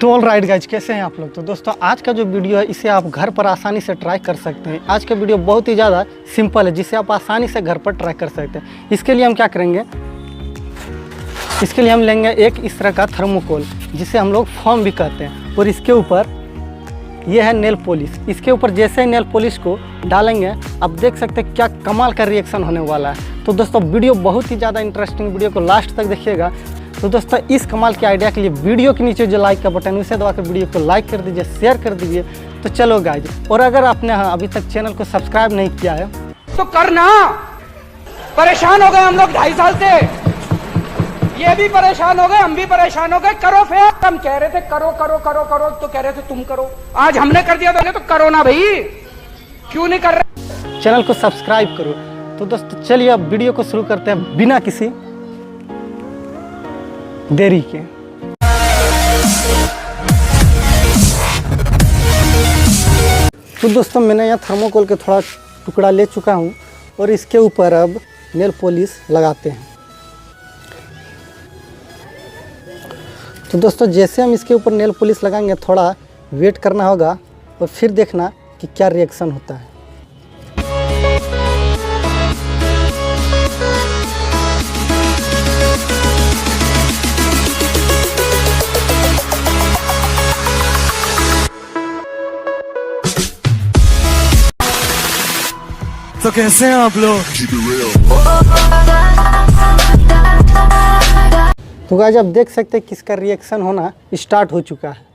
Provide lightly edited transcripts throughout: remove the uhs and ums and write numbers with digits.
तो all right guys, कैसे हैं आप लोग। तो दोस्तों आज का जो वीडियो है इसे आप घर पर आसानी से ट्राई कर सकते हैं। आज का वीडियो बहुत ही ज़्यादा सिंपल है जिसे आप आसानी से घर पर ट्राई कर सकते हैं। इसके लिए हम क्या करेंगे, इसके लिए हम लेंगे एक इस तरह का थर्मोकोल जिसे हम लोग फोम भी कहते हैं, और इसके ऊपर ये है नेल पॉलिश। इसके ऊपर जैसे ही नेल पॉलिश को डालेंगे आप देख सकते हैं क्या कमाल का रिएक्शन होने वाला है। तो दोस्तों वीडियो बहुत ही ज़्यादा इंटरेस्टिंग, वीडियो को लास्ट तक देखिएगा। तो दोस्तों इस कमाल के आइडिया के लिए वीडियो के नीचे जो लाइक का बटन है उसे दबाकर वीडियो को लाइक कर दीजिए, शेयर कर दीजिए। तो चलो गाइज, और अगर आपने अभी तक चैनल को सब्सक्राइब नहीं किया है तो करना। परेशान हो गए हम लोग 2.5 साल से, ये भी परेशान हो गए, हम भी परेशान हो गए। करो फिर, हम कह रहे थे करो करो करो करो, तो कह रहे थे तुम करो। आज हमने कर दिया तो करो ना भाई, क्यों नहीं कर रहे। चैनल को सब्सक्राइब करो। तो दोस्तों चलिए अब वीडियो को शुरू करते हैं बिना किसी देरी के। तो दोस्तों मैंने यहाँ थर्मोकोल के थोड़ा टुकड़ा ले चुका हूँ और इसके ऊपर अब नेल पॉलिश लगाते हैं। तो दोस्तों जैसे हम इसके ऊपर नेल पॉलिश लगाएंगे थोड़ा वेट करना होगा और फिर देखना कि क्या रिएक्शन होता है। तो कैसे हैं आप लोग। तो गाइस आप देख सकते हैं किसका रिएक्शन होना स्टार्ट हो चुका है।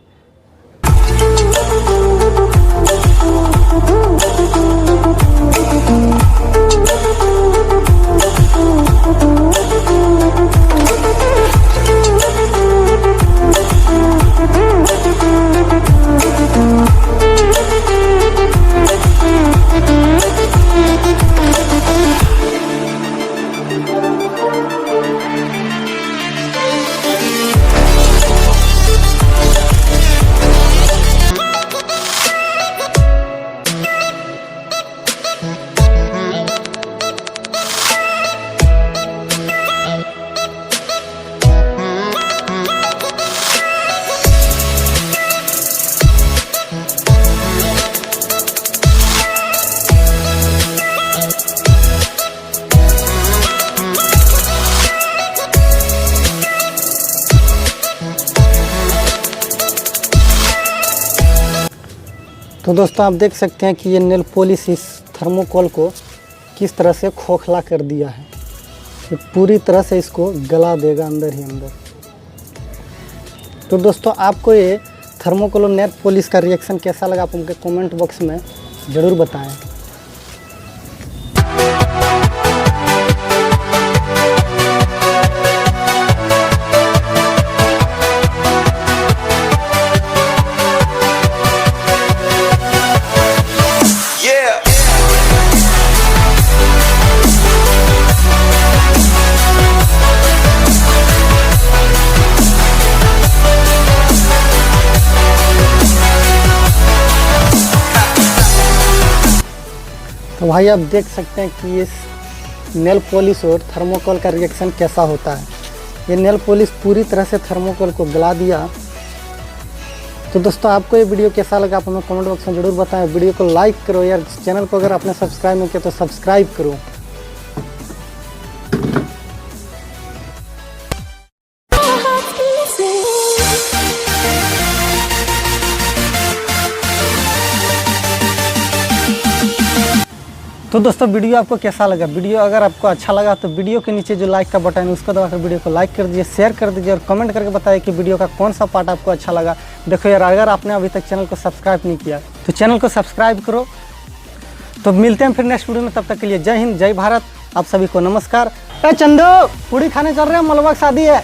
तो दोस्तों आप देख सकते हैं कि ये नेल पॉलिश इस थर्मोकोल को किस तरह से खोखला कर दिया है। ये पूरी तरह से इसको गला देगा अंदर ही अंदर। तो दोस्तों आपको ये थर्मोकोल और नेल पॉलिश का रिएक्शन कैसा लगा आप उनके कमेंट बॉक्स में ज़रूर बताएं। तो भाई आप देख सकते हैं कि इस नेल पॉलिश और थर्मोकोल का रिएक्शन कैसा होता है। ये नेल पॉलिश पूरी तरह से थर्मोकोल को गला दिया। तो दोस्तों आपको ये वीडियो कैसा लगा आप हमें कमेंट बॉक्स में ज़रूर बताएं। वीडियो को लाइक करो यार, चैनल को अगर आपने सब्सक्राइब नहीं किया तो सब्सक्राइब करो। तो दोस्तों वीडियो आपको कैसा लगा। वीडियो अगर आपको अच्छा लगा तो वीडियो के नीचे जो लाइक का बटन है उसको दबाकर वीडियो को लाइक कर दीजिए, शेयर कर दीजिए और कमेंट करके बताइए कि वीडियो का कौन सा पार्ट आपको अच्छा लगा। देखो यार, अगर आपने अभी तक चैनल को सब्सक्राइब नहीं किया तो चैनल को सब्सक्राइब करो। तो मिलते हैं फिर नेक्स्ट वीडियो में, तब तक के लिए जय हिंद, जय भारत। आप सभी को नमस्कार। चंदू पूड़ी खाने चल रहे हैं, मलबा की शादी है।